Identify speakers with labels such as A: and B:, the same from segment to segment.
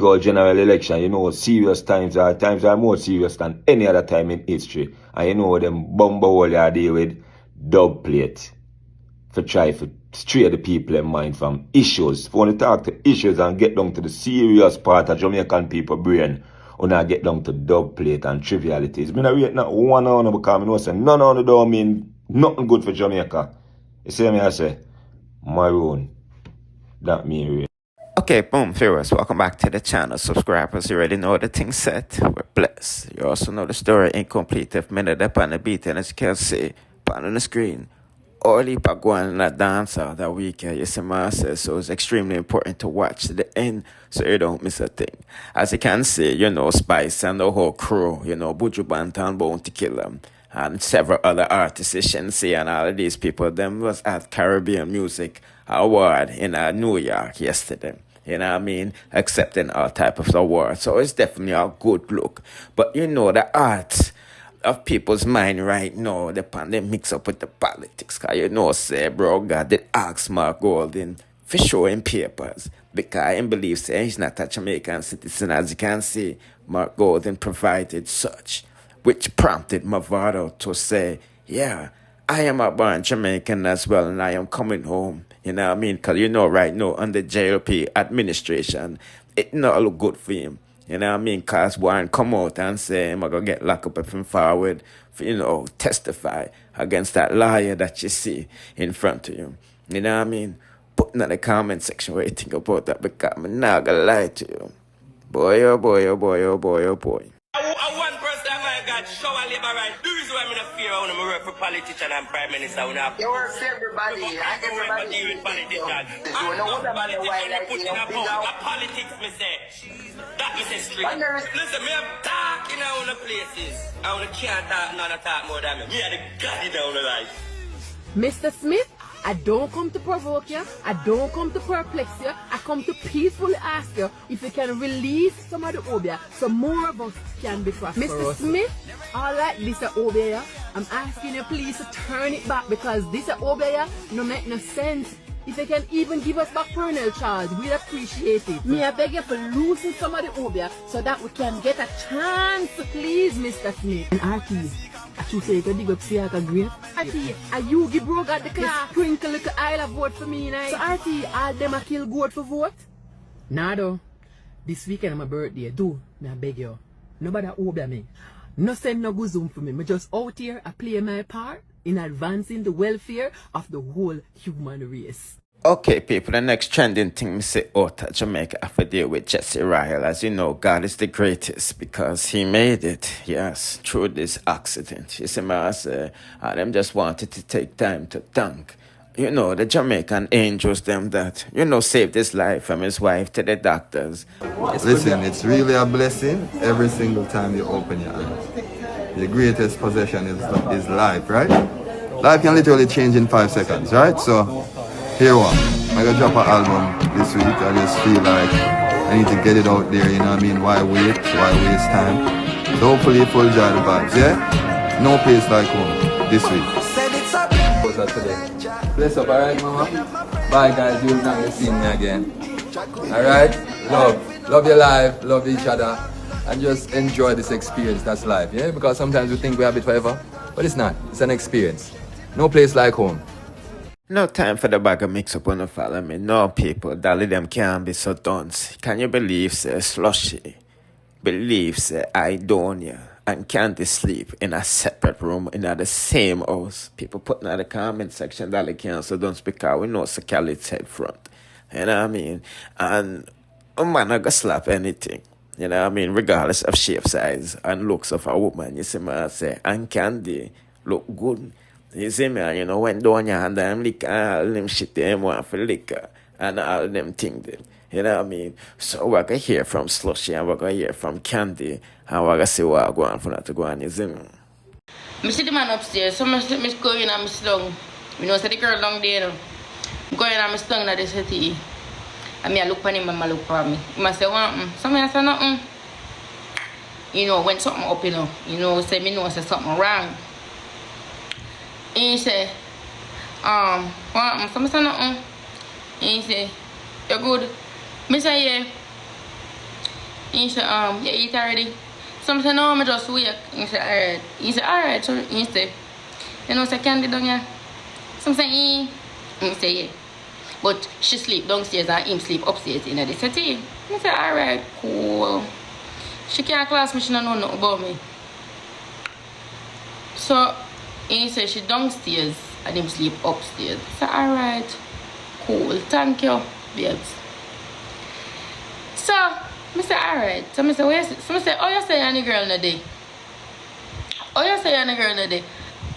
A: big old general election, you know, serious times are more serious than any other time in history. And you know them bumble all you deal with dub plate. For try to stray the people in mind from issues. If you want to talk to issues and get down to the serious part of Jamaican people brain, or not get down to dub plate and trivialities. I rate not 1 hour because I know say none of the don't mean nothing good for Jamaica. You see me I say? Maroon. That mean rate.
B: Okay, boom, viewers, welcome back to the channel. Subscribers, you already know the thing set. We're blessed. You also know the story incomplete if minute up on the beat, and as you can see, on the screen. All the going in that Dancehall that weekend, you see my say, so it's extremely important to watch to the end so you don't miss a thing. As you can see, you know, Spice and the whole crew, you know, Buju Banton, Bounty Killer, and several other artists, you can see, and all of these people, them was at Caribbean Music Award in New York yesterday. You know what I mean? Accepting all type of awards. So it's definitely a good look. But you know, the art of people's mind right now, the pandemic mix up with the politics. Because you know, say, bro, God did ask Mark Golden for showing papers. Because he believes he's not a Jamaican citizen. As you can see, Mark Golden provided such, which prompted Mavado to say, yeah, I am a born Jamaican as well, and I am coming home. You know what I mean? Because you know right now, under JLP administration, it not look good for him. You know what I mean? Because one come out and say, I'm going to get locked up if I'm forward, for, you know, testify against that liar that you see in front of you. You know what I mean? Put in the comment section what you think about that, because I'm not going to lie to you. Boy, oh boy, oh boy, oh boy, oh boy.
C: One person I got show a labor right. The reason why I'm in a fear when I work for politician and prime minister. You work for everybody. Everybody with politicians. I know what about the white like put in a politics, me say. That is a street. Listen, me I'm talking out the places. I can't talk, none talk more than me. Me are the god down the life.
D: Mr. Smith, I don't come to provoke you. I don't come to perplex you. I come to peacefully ask you if you can release some of the obia so more of us can be prosperous. Mr. Smith, all right, this is obia. I'm asking you please to turn it back because this obia no make no sense. If you can even give us back parental charge, we'd appreciate it. Me, I beg you for losing some of the obia so that we can get a chance, please, Mr. Smith. And RT, I should say you can dig up Siaka grave. RT, are you give bro got the car? Sprinkle like I'll have vote for me now. So RT, all them a kill goat for vote? Nah though. This weekend my birthday. Do, me I beg you. Nobody obia me. No send no go zoom for me. Me just out here I play my part in advancing the welfare of the whole human race.
B: Okay, people, the next trending thing me say out of Jamaica have to deal with Jesse Ryle. As you know, God is the greatest because he made it, yes, through this accident. You see me, I say, them just wanted to take time to thank, you know, the Jamaican angels, them that, you know, saved his life from his wife to the doctors.
E: Listen, it's really a blessing every single time you open your eyes. The greatest possession is life, right? Life can literally change in 5 seconds, right? So, here one. I'm gonna drop an album this week. I just feel like I need to get it out there, you know what I mean? Why wait? Why waste time? So hopefully full joy the vibes, yeah? No place like home this week. What's up today? Bless up, alright, mama? Bye, guys. You'll not see me again. Alright? Love your life. Love each other. And just enjoy this experience. That's life, yeah? Because sometimes we think we have it forever, but it's not. It's an experience. No place like home.
B: No time for the bag of mix-up on the follow me. No, people, Dolly them can't be so dunce. Can you believe, say, Slushy? Believe, say, Donia and Khandy sleep in a separate room in the same house. People putting in the comment section Dolly can't so don't speak out. We know Sakali's head front. You know what I mean? And a man not gonna slap anything. You know what I mean? Regardless of shape, size, and looks of a woman. You see me, I say, and Khandy look good. You see me, you know, when Donia and them liquor, all them shit them want for liquor, and all them things. You know what I mean? So we're going to hear from Slushy, and we're going to hear from Khandy, and we're going to see what I'm going for that to go on, you see me?
F: I see the man upstairs, so I go in and I slung. You know, so the girl down there, I go in and I slung at the city. And I look at him and I look at me. I say, so I say nothing. You know, when something up, you know, say me know say something wrong. And he say, so I say nothing. And he say, you're good. I say, yeah. He said, you eat already? So I said, no, I just wake. He said, alright. He said, alright. So he said, you know, say Khandy Donia. So I said, he said, yeah. But she sleep downstairs and him sleep upstairs in the city. I said, alright, cool. She can't class me, she don't know nothing about me. So he said she downstairs and him sleep upstairs. I said, alright, cool, thank you, babes. So I said, alright. So I said, so I said, oh, you say you're the girl in the day? Oh, you say you're the girl in the day?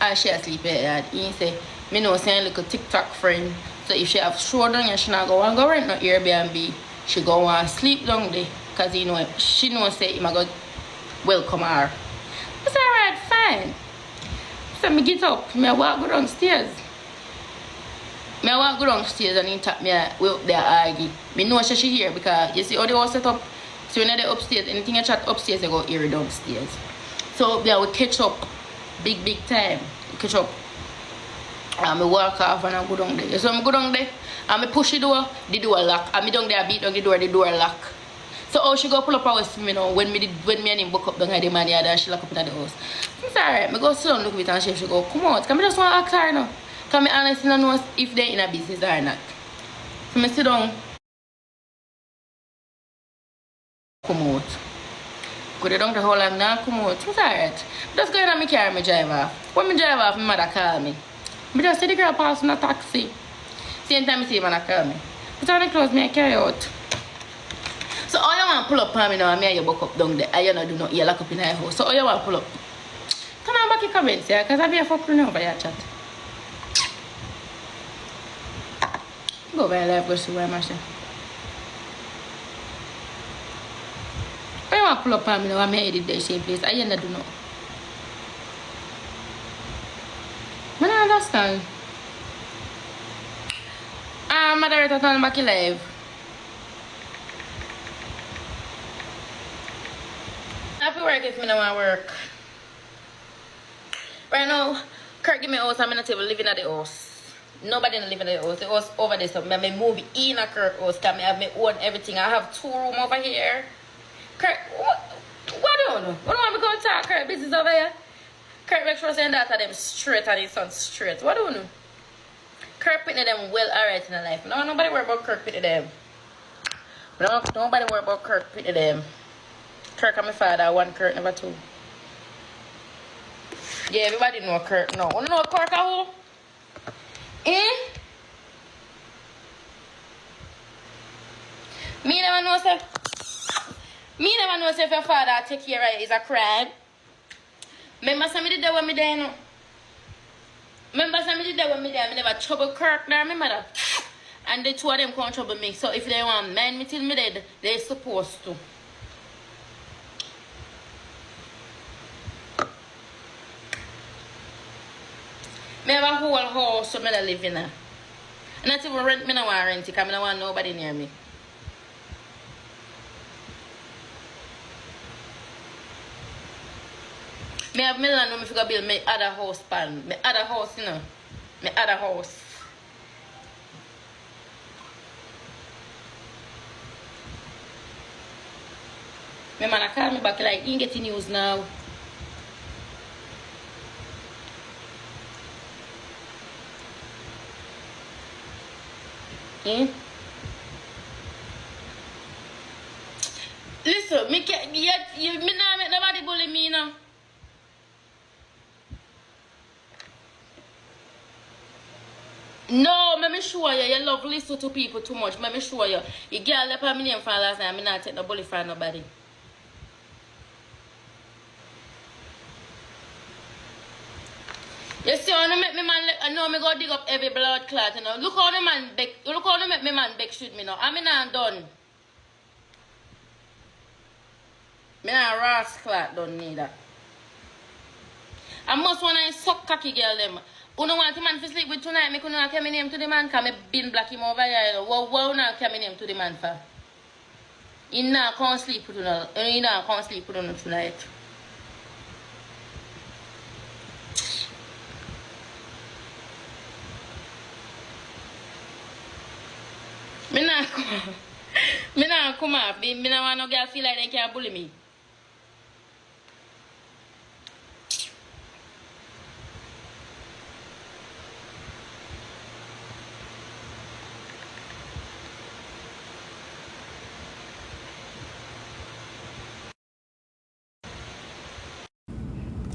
F: And she asleep at he said, me know say a little TikTok friend. So if she have show down here, she not go and go rent no Airbnb. She go and sleep down there. Cause you know she know say him a go welcome her. I said, alright, fine. So me get up, me walk go downstairs. Me walk go downstairs and he tap me way up there argue. Me know she here because you see how they all set up. So when they upstairs, anything you chat upstairs, they go hear downstairs. So they will catch up big time. Catch up. And I walk off and I go down there. So I go down there and I push the door lock. And I down there, I beat down the door lock. So how she go pull up her with me now when me and him book up down at the man and she lock up in the house. I said, alright, I go sit down look at it and she go, come out. Can I just want to ask her now? Can I honestly not know if they're in a business or not? So I sit down. Come out. Go down the whole and now come out. I said, alright. Just go in and I carry my drive off. When I drive off, my mother call me. I just see the girl pass in a taxi. Same time I see man call me. Put on the clothes, me I carry out. So all you want to pull up on me now and me and you buck up down there. And you don't do nothing, you lock up in your house. So all you want to pull up. Come on back in comments, yeah, because I'll be a fucking over your chat. Go over your life, go see where I'm at. All you want to pull up on me now and me I did the same place. And you don't do nothing. I don't understand. Moderator turn back live. I have to work if I don't want to work. Right now, Kurt give me a house and I'm not even living at the house. Nobody not living at the house. The house over there, so I move in a Kurt house because I have my own everything. I have 2 rooms over here. Kurt, what do you know? What do you want me to go talk Kurt business over here? Kurt make sure saying that them straight and his son straight. What do you know? Kurt pitting them well alright in the life. No, nobody worry about Kurt pitting them. No, nobody worry about Kurt pitting them. Kurt and my father, 1 Kurt, never 2. Yeah, everybody know Kurt now. You know Kurt who? Eh? Me never know say if your father take care of it is a crime. Remember some did that when me there, no? Remember some did that when me there, I never trouble Kirk there, remember that? And the 2 of them can't trouble me. So if they want mind me till me dead, they're supposed to. Me have a whole house so I live in. And not even rent, me no want rent it because I don't want nobody near me. Me have million when I figure build my other house pan. My other house, you know. My other house. My man call me back like, you getting news now. Eh? Listen, me can't, me not make nobody bully me now. No, let me show you. You love listen to people too much. Let me show you. You girl left my name for last night. I'm not take no bully for nobody. You see how they make me man, I know me go dig up every blood clot, you know. Look how the man beg, look how they make me man beg shoot me now. I'm not done. Me not ras clot done neither. I must want to suck cocky girl them. You don't want the man to sleep with tonight, me couldn't carry my name to the man because I been black him over here. You know. What you not carry my name to the man for? He not can't sleep with you, he not can't sleep with you tonight. Me not come off. Me don't want no girl feel like they can't bully me.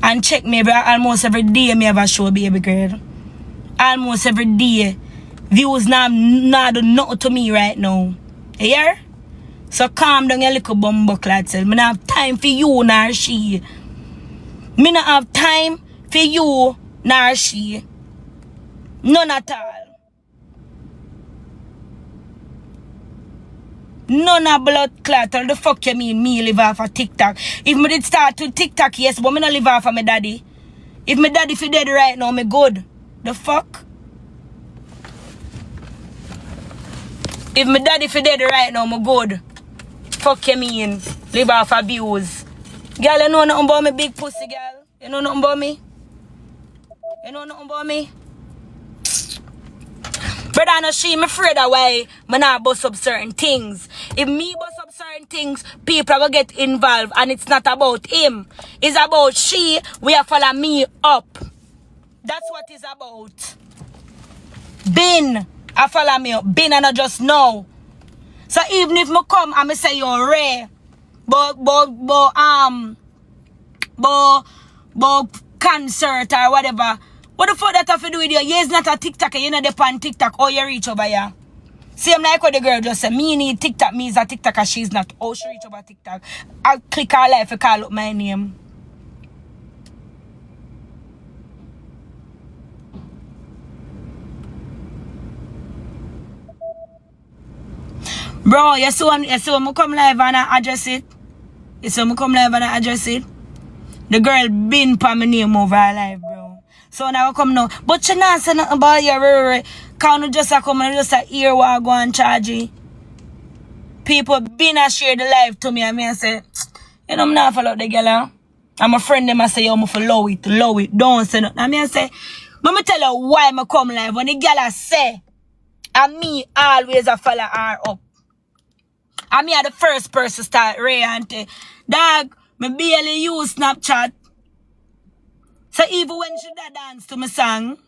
G: And check me almost every day me have a show, baby girl. Almost every day. Views not do nothing to me right now. You hear? So calm down your little bumbuckler self. Me not have time for you nor she. Me not have time for you nor she. None at all. None of blood clot. What the fuck you mean me live off of TikTok? If me did start with TikTok, yes, but me not live off of my daddy. If my daddy fi dead right now, me good. The fuck? If my daddy fi dead right now, me good. Fuck you mean? Live off of views. Girl, you know nothing about me, big pussy girl? You know nothing about me? You know nothing about me? Brother, no, she me afraid of why me not bust up certain things. If me bust up certain things, people will get involved, and it's not about him. It's about she. We are follow me up. That's what it's about. Bin, I follow me up. Bin and I just know. So even if me come and me say you're rare, but concert or whatever. What the fuck that have to do with you? You're not a TikToker, you're not on TikTok, or you reach over here. Same like what the girl just said, me need TikTok, me is a TikToker, she's not. Oh, she reach over TikTok. I'll click her life and call up my name. Bro, you see when I come live and I address it? You see when I come live and I address it? The girl been pa my name over her life, bro. So now I come now. But you not say nothing about your can't you just come and just hear what I go and charge you? People been a share the life to me and me I say, you know, I'm not follow the girl. Huh? And my friend them I say, yo, I'm for low it. Don't say nothing. And me I say, let me tell you why I come live. When the girl I say, and me always a follow her up. And me are the first person start Ray and dog, me barely use Snapchat. So even when she dance to my song,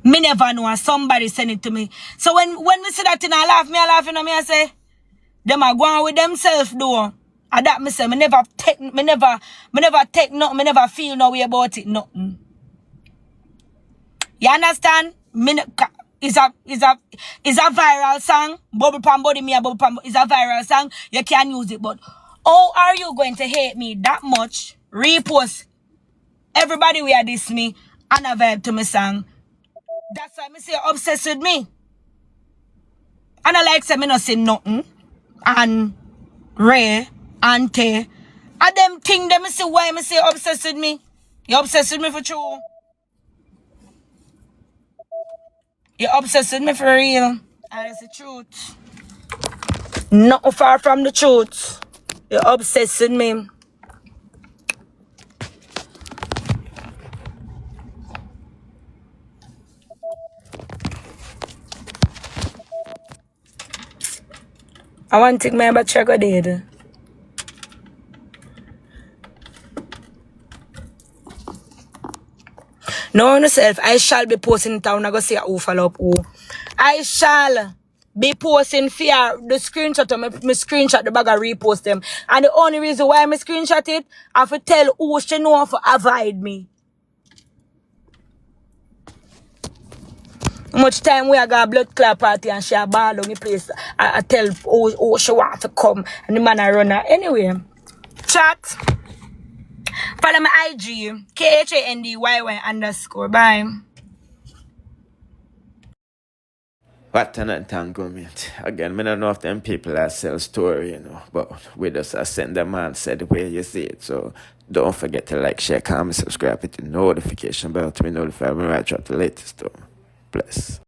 G: me never know somebody send it to me. So when me see that thing, I laugh and me I say, them are going with themselves though. And that me say, me never take nothing, me never feel no way about it, nothing. You understand? It's a viral song. Bubble Pam Body Me a Bubble Pam is a viral song. You can use it, but how are you going to hate me that much? Repost. Everybody will diss me and a vibe to my song. That's why I say you're obsessed with me. And I like say me not say nothing. And Ray and Tay. And them thing them say why me say obsessed with me. You're obsessed with me for true. You're obsessed with me for real. And that's the truth. Not far from the truth. You're obsessed with me. I want to take my battery go dead. No, yourself, I shall be posting it down. I go say who follow up who. I shall be posting fear the screenshot of me screenshot the bag and repost them. And the only reason why I screenshot it, I have to tell who she know to avoid me. Much time we got a blood clot party and she a ball on the place. I tell who she want to come and the man a run her. Anyway, chat. Follow my IG, KHANDYY_. Bye.
B: What an entanglement. Again, I don't know if them people that sell story, you know, but we just send them and say the way you see it. So don't forget to like, share, comment, subscribe, hit the notification bell to be notified when I drop the latest stuff. Bless.